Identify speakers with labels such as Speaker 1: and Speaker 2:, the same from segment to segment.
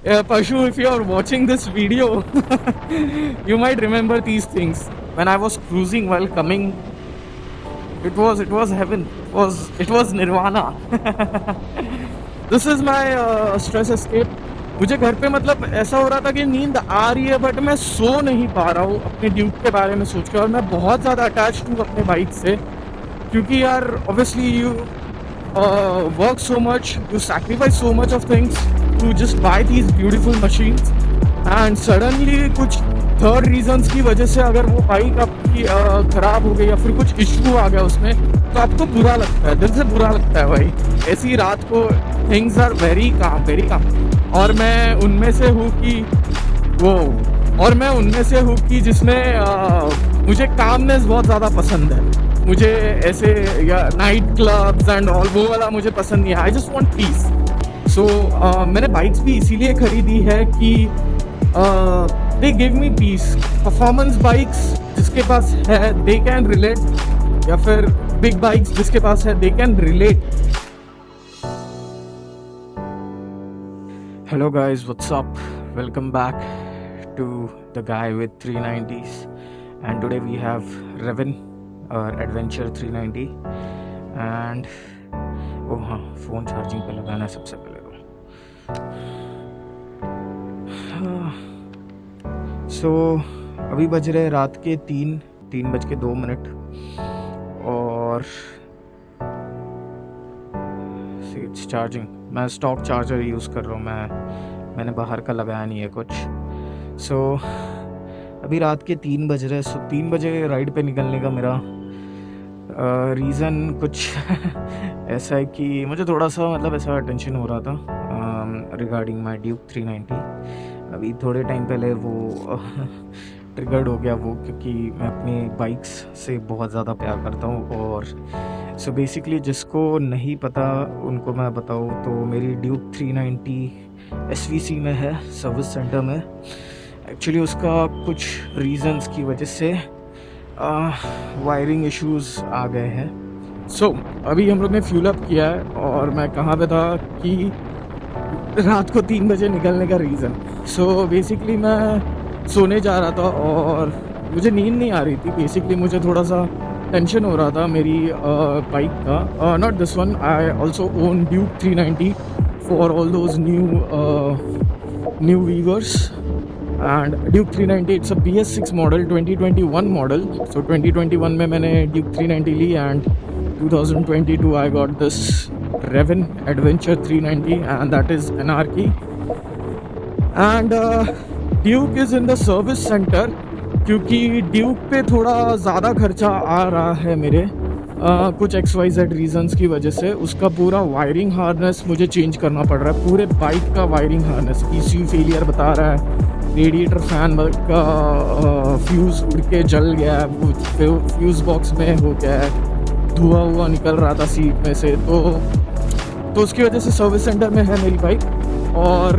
Speaker 1: Pashu, if you are watching this video, you might remember these things. When I was cruising while coming, it was heaven. It was nirvana. This is my stress escape. मुझे घर पे मतलब ऐसा हो रहा था कि नींद आ रही है बट मैं सो नहीं पा रहा हूँ अपने ड्यूक के बारे में सोच के, और मैं बहुत ज़्यादा अटैच हूँ अपने बाइक से, क्योंकि यार obviously you work so much, you sacrifice so much of things to just buy these beautiful machines, and suddenly कुछ थर्ड रीजंस की वजह से अगर वो बाइक आपकी ख़राब हो गई या फिर कुछ इशू आ गया उसमें, तो आपको बुरा लगता है, दिल से बुरा लगता है भाई। ऐसी रात को थिंग्स आर वेरी काम। और मैं उनमें से हूँ कि जिसमें मुझे कामनेस बहुत ज़्यादा पसंद है। मुझे ऐसे या नाइट क्लब्स एंड ऑल वो वाला मुझे पसंद नहीं है। I just want peace. So मैंने बाइक्स भी इसीलिए ख़रीदी है कि they give me peace. Performance bikes जिसके पास है दे कैन रिलेट, या फिर बिग बाइक्स जिसके पास है they can relate. Hello guys, what's up? Welcome back to the guy with 390s, and today we have Revan Adventure 390 and oh हाँ, phone charging पे लगाना है सबसे पहले तो। सो अभी बज रहे रात के 3:02 और इट्स चार्जिंग। मैं स्टॉक चार्जर यूज़ कर रहा हूँ, मैंने बाहर का लगाया नहीं है कुछ। सो अभी रात के 3 बज रहे। सो 3 बजे राइड पे निकलने का मेरा रीज़न कुछ ऐसा है कि मुझे थोड़ा सा मतलब ऐसा टेंशन हो रहा था रिगार्डिंग माई ड्यूक 390। अभी थोड़े टाइम पहले वो ट्रिगर्ड हो गया वो, क्योंकि मैं अपनी बाइक्स से बहुत ज़्यादा प्यार करता हूँ। और सो बेसिकली जिसको नहीं पता उनको मैं बताऊँ तो मेरी ड्यूक 390 SVC में है, सर्विस सेंटर में। एक्चुअली उसका कुछ रीजंस की वजह से वायरिंग इश्यूज़ आ गए हैं। सो अभी हम लोग ने फ्यूल अप किया है और मैं कहाँ पे था कि रात को 3 बजे निकलने का रीज़न। सो बेसिकली मैं सोने जा रहा था और मुझे नींद नहीं आ रही थी। बेसिकली मुझे थोड़ा सा टेंशन हो रहा था मेरी बाइक का। Not this one, I also own Duke 390 for all those new viewers. And Duke 390 it's a BS6 model, 2021 model. So 2021 में मैंने ड्यूक 390 ली and 2022 I got this Revan Adventure 390 and that is NRK and Duke is in the service center, क्योंकि Duke पे थोड़ा ज़्यादा खर्चा आ रहा है मेरे कुछ XYZ रीजंस की वजह से। उसका पूरा वायरिंग हार्नेस मुझे चेंज करना पड़ रहा है, पूरे बाइक का वायरिंग हार्नेस। ECU फेलियर बता रहा है, रेडिएटर फैन का फ्यूज़ उड़ के जल गया है, फ्यूज़ बॉक्स में हो गया है, धुआं निकल रहा था सीट में से। तो उसकी वजह से सर्विस सेंटर में है मेरी बाइक। और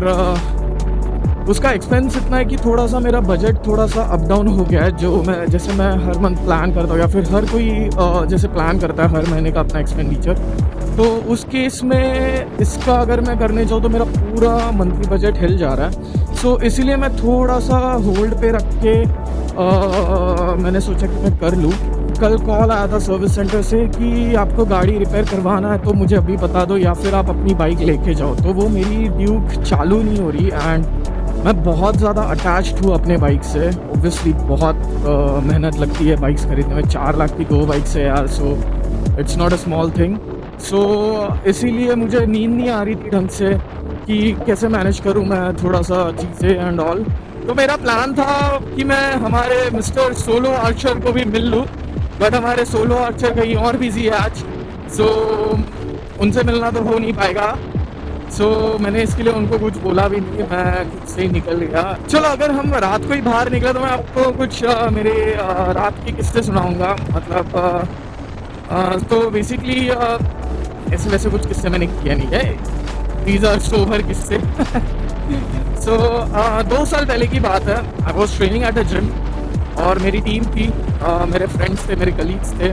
Speaker 1: उसका एक्सपेंस इतना है कि थोड़ा सा मेरा बजट थोड़ा सा अप डाउन हो गया है। जो मैं हर मंथ प्लान करता हूँ या फिर हर कोई जैसे प्लान करता है हर महीने का अपना एक्सपेंडिचर, तो उस केस में इसका अगर मैं करने जाऊँ तो मेरा पूरा मंथली बजट हिल जा रहा है। सो इसीलिए मैं थोड़ा सा होल्ड पे रख के मैंने सोचा कि मैं कर लूँ। कल कॉल आया था सर्विस सेंटर से कि आपको गाड़ी रिपेयर करवाना है तो मुझे अभी बता दो या फिर आप अपनी बाइक लेके जाओ। तो वो मेरी ड्यूक चालू नहीं हो रही एंड मैं बहुत ज़्यादा अटैच्ड हूँ अपने बाइक से। ऑब्वियसली बहुत मेहनत लगती है बाइक्स खरीदने में, 4 लाख की 2 बाइक्स है यार। So it's not a small thing. So इसीलिए मुझे नींद नहीं आ रही थी ढंग से कि कैसे मैनेज करूँ मैं थोड़ा सा चीज़ें एंड ऑल। तो मेरा प्लान था कि मैं हमारे मिस्टर सोलो आर्चर को भी मिल लूँ, बट हमारे सोलो आर्चर कहीं और बिजी है आज। सो उनसे मिलना तो हो नहीं पाएगा। सो मैंने इसके लिए उनको कुछ बोला भी नहीं, मैं खुद से ही निकल गया। चलो अगर हम रात को ही बाहर निकले तो मैं आपको कुछ मेरे रात के किस्से सुनाऊंगा। मतलब तो बेसिकली ऐसे वैसे कुछ किस्से मैंने किया नहीं है, दीज आर सोबर किस्से। सो 2 साल पहले की बात है। I was training at a gym और मेरी टीम थी, मेरे फ्रेंड्स थे, मेरे कलीग्स थे,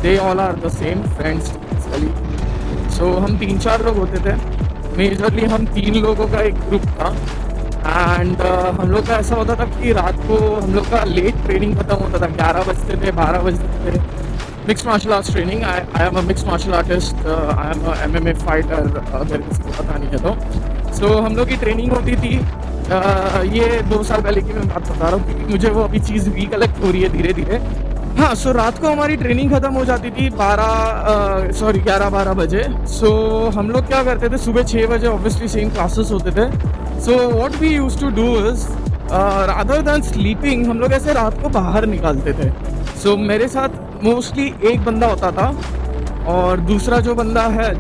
Speaker 1: they all are the same friends colleague. So हम 3-4 लोग होते थे। मेजरली हम 3 लोगों का एक ग्रुप था एंड हम लोग का ऐसा होता था कि रात को हम लोग का लेट ट्रेनिंग खत्म होता था, 11 बजते थे, 12 बजते थे। Mix martial arts training, I am a mix martial artist, I am a MMA fighter, अगर किसी को पता नहीं है तो। सो हम लोग की ट्रेनिंग होती थी, ये 2 साल पहले की मैं बात बता रहा हूँ क्योंकि मुझे वो अभी चीज़ रिकलेक्ट हो रही है धीरे धीरे। हाँ, सो रात को हमारी ट्रेनिंग खत्म हो जाती थी 11-12 बजे। सो हम लोग क्या करते थे, सुबह 6 बजे ऑब्वियसली सेम क्लासेस होते थे। So what we used to do is, rather than sleeping हम लोग ऐसे रात को बाहर निकालते थे। सो मेरे साथ मोस्टली एक बंदा होता था और दूसरा जो बंदा है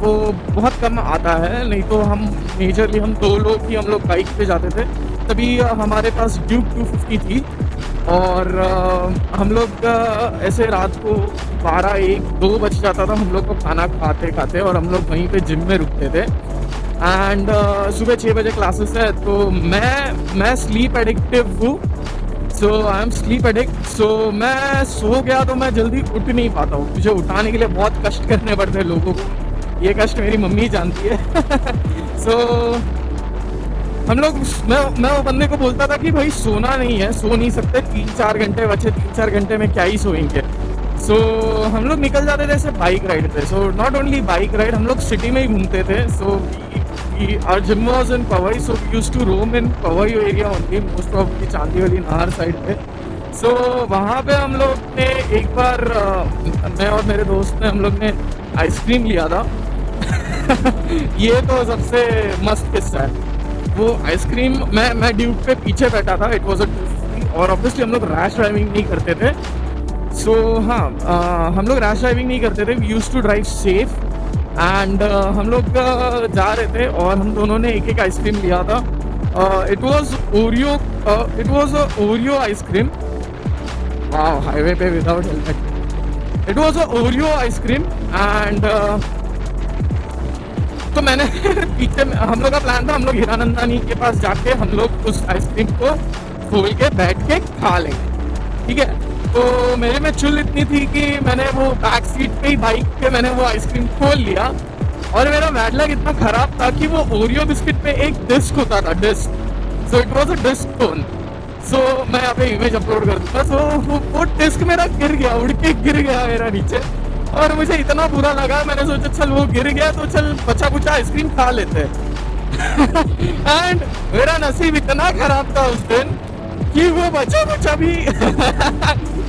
Speaker 1: वो बहुत कम आता है, नहीं तो हम मेजरली हम 2 लोग ही हम लोग बाइक पे जाते थे। तभी हमारे पास ड्यूक 250 थी और हम लोग ऐसे रात को 12-1-2 बज जाता था हम लोग को खाना खाते खाते, और हम लोग वहीं पे जिम में रुकते थे। एंड सुबह 6 बजे क्लासेस है, तो मैं स्लीप एडिक्टिव हूँ। सो आई एम स्लीप एडिक्ट। सो मैं सो गया तो मैं जल्दी उठ नहीं पाता हूँ, मुझे उठाने के लिए बहुत कष्ट करने पड़ते हैं लोगों को, ये कष्ट मेरी मम्मी जानती है। सो हम लोग मैं वो बंदे को बोलता था कि भाई सोना नहीं है, सो नहीं सकते, 3-4 घंटे बचे, 3-4 घंटे में क्या ही सोएंगे। सो हम लोग निकल जाते थे ऐसे बाइक राइड पे। So not only bike ride, हम लोग सिटी में ही घूमते थे। सो our gym was in Powai, so we used to roam in Powai area only, most of the चांदी वाली नहर साइड पे। सो वहाँ पे हम लोग ने एक बार मैं और मेरे दोस्त ने हम लोग ने आइसक्रीम लिया था। ये तो सबसे मस्त किस्सा है। वो आइसक्रीम मैं ड्यूक पे पीछे बैठा था, इट वाज अ, और ऑब्वियसली हम लोग रैश ड्राइविंग नहीं करते थे। सो हाँ, हम लोग रैश ड्राइविंग नहीं करते थे, we used to drive safe. And हम लोग जा रहे थे और हम दोनों ने एक आइसक्रीम लिया था। It was Oreo ice cream. वाह, हाईवे पे without helmet. It was Oreo ice cream and तो मैंने पीछे हम लोग का प्लान था, हम लोग हीरानंदानी के पास जाके हम लोग उस आइसक्रीम को खोल के बैठ के खा लेंगे, ठीक है। तो मेरे में चुल इतनी थी कि मैंने वो बैक सीट पे ही बाइक पे मैंने वो आइसक्रीम खोल लिया, और मेरा बैड लक इतना खराब था कि वो ओरियो बिस्किट पे एक डिस्क होता था, disc. So it was a disc tone. So मैं यहाँ पे इमेज अपलोड कर दूंगा। सो वो डिस्क मेरा गिर गया, उड़ के गिर गया मेरा नीचे, और मुझे इतना बुरा लगा, मैंने सोचा चल वो गिर गया तो चल बचा कुचा आइसक्रीम खा लेते। एंड मेरा नसीब इतना खराब था उस दिन कि वो बचा कुचा भी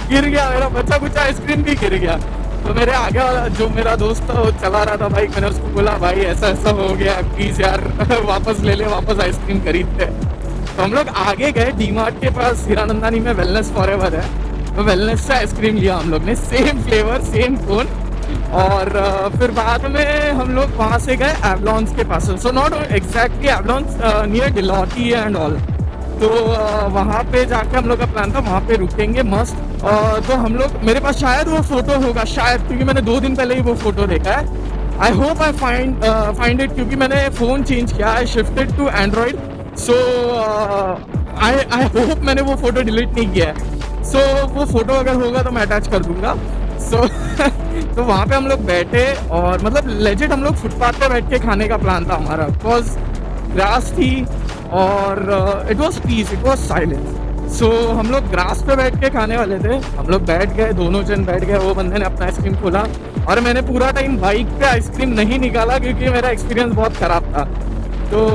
Speaker 1: गिर गया, मेरा बचा कुचा आइसक्रीम भी गिर गया। तो मेरे आगे वाला जो मेरा दोस्त था वो चला रहा था बाइक, मैंने उसको बोला भाई ऐसा ऐसा हो गया, प्लीज यार वापस ले ले, वापस आइसक्रीम खरीदते। तो हम लोग आगे गए डीमार्ट के पास, हीरानंदानी में वेलनेस फॉरएवर है, तो वेलनेस से आइसक्रीम लिया हम लोग ने, सेम फ्लेवर सेम कोन। और फिर बाद में हम लोग वहाँ से गए एवलॉन्स के पास। So not exactly avalanche, near डिलॉटी एंड ऑल। तो वहाँ पे जाके हम लोग का प्लान था वहाँ पे रुकेंगे मस्त। तो हम लोग, मेरे पास शायद वो फोटो होगा शायद, क्योंकि मैंने 2 दिन पहले ही वो फोटो देखा है। I hope I find it, क्योंकि मैंने फ़ोन चेंज किया, I shifted to Android. So I hope मैंने वो फोटो डिलीट नहीं किया है। सो वो फोटो अगर होगा तो मैं अटैच कर दूंगा। सो तो वहाँ पे हम लोग बैठे, और मतलब लेजिट हम लोग फुटपाथ पे बैठ के खाने का प्लान था हमारा, बिकॉज ग्रास थी और it was peace, it was silence. So हम लोग ग्रास पे बैठ के खाने वाले थे, हम लोग बैठ गए, दोनों जन बैठ गए। वो बंदे ने अपना आइसक्रीम खोला और मैंने पूरा टाइम बाइक पे आइसक्रीम नहीं निकाला क्योंकि मेरा एक्सपीरियंस बहुत ख़राब था। तो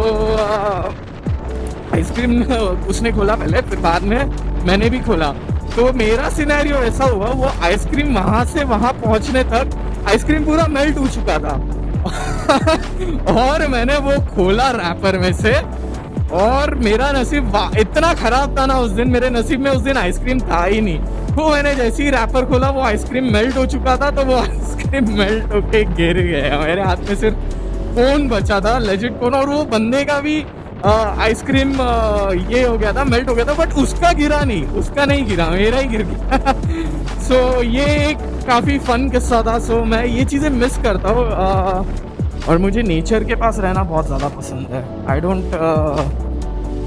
Speaker 1: आइसक्रीम उसने खोला पहले, फिर बाद में मैंने भी खोला। तो मेरा सिनेरियो ऐसा हुआ, वो आइसक्रीम वहाँ से वहाँ पहुँचने तक आइसक्रीम पूरा मेल्ट हो चुका था। और मैंने वो खोला रैपर में से, और मेरा नसीब इतना खराब था ना उस दिन, मेरे नसीब में उस दिन आइसक्रीम था ही नहीं। वो मैंने जैसे ही रैपर खोला वो आइसक्रीम मेल्ट हो चुका था, तो वो आइसक्रीम मेल्ट होके गिर गया। मेरे हाथ में सिर्फ फोन बचा था, लेजिट फोन, और वो बंदे का भी आइसक्रीम ये हो गया था, मेल्ट हो गया था, बट उसका गिरा नहीं, उसका नहीं गिरा, मेरा ही गिर गया। सो ये एक काफ़ी फन किस्सा था। सो मैं ये चीज़ें मिस करता हूँ, और मुझे नेचर के पास रहना बहुत ज़्यादा पसंद है। I don't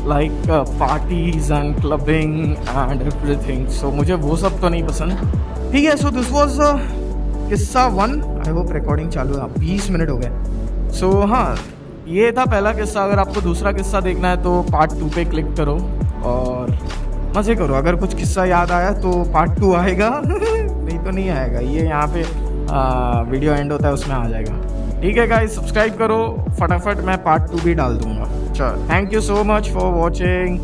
Speaker 1: like parties and clubbing and everything. So मुझे वो सब तो नहीं पसंद, ठीक है। सो दिस वॉज किस्सा 1। आई होप रिकॉर्डिंग चालू है, 20 मिनट हो गए। सो हाँ, ये था पहला किस्सा। अगर आपको दूसरा किस्सा देखना है तो पार्ट 2 पे क्लिक करो और मज़े करो। अगर कुछ किस्सा याद आया तो पार्ट 2 आएगा नहीं तो नहीं आएगा। ये यहाँ पे वीडियो एंड होता है उसमें आ जाएगा। ठीक है गाइस, सब्सक्राइब करो फटाफट, मैं पार्ट 2 भी डाल दूंगा। चलो, thank you so much for watching.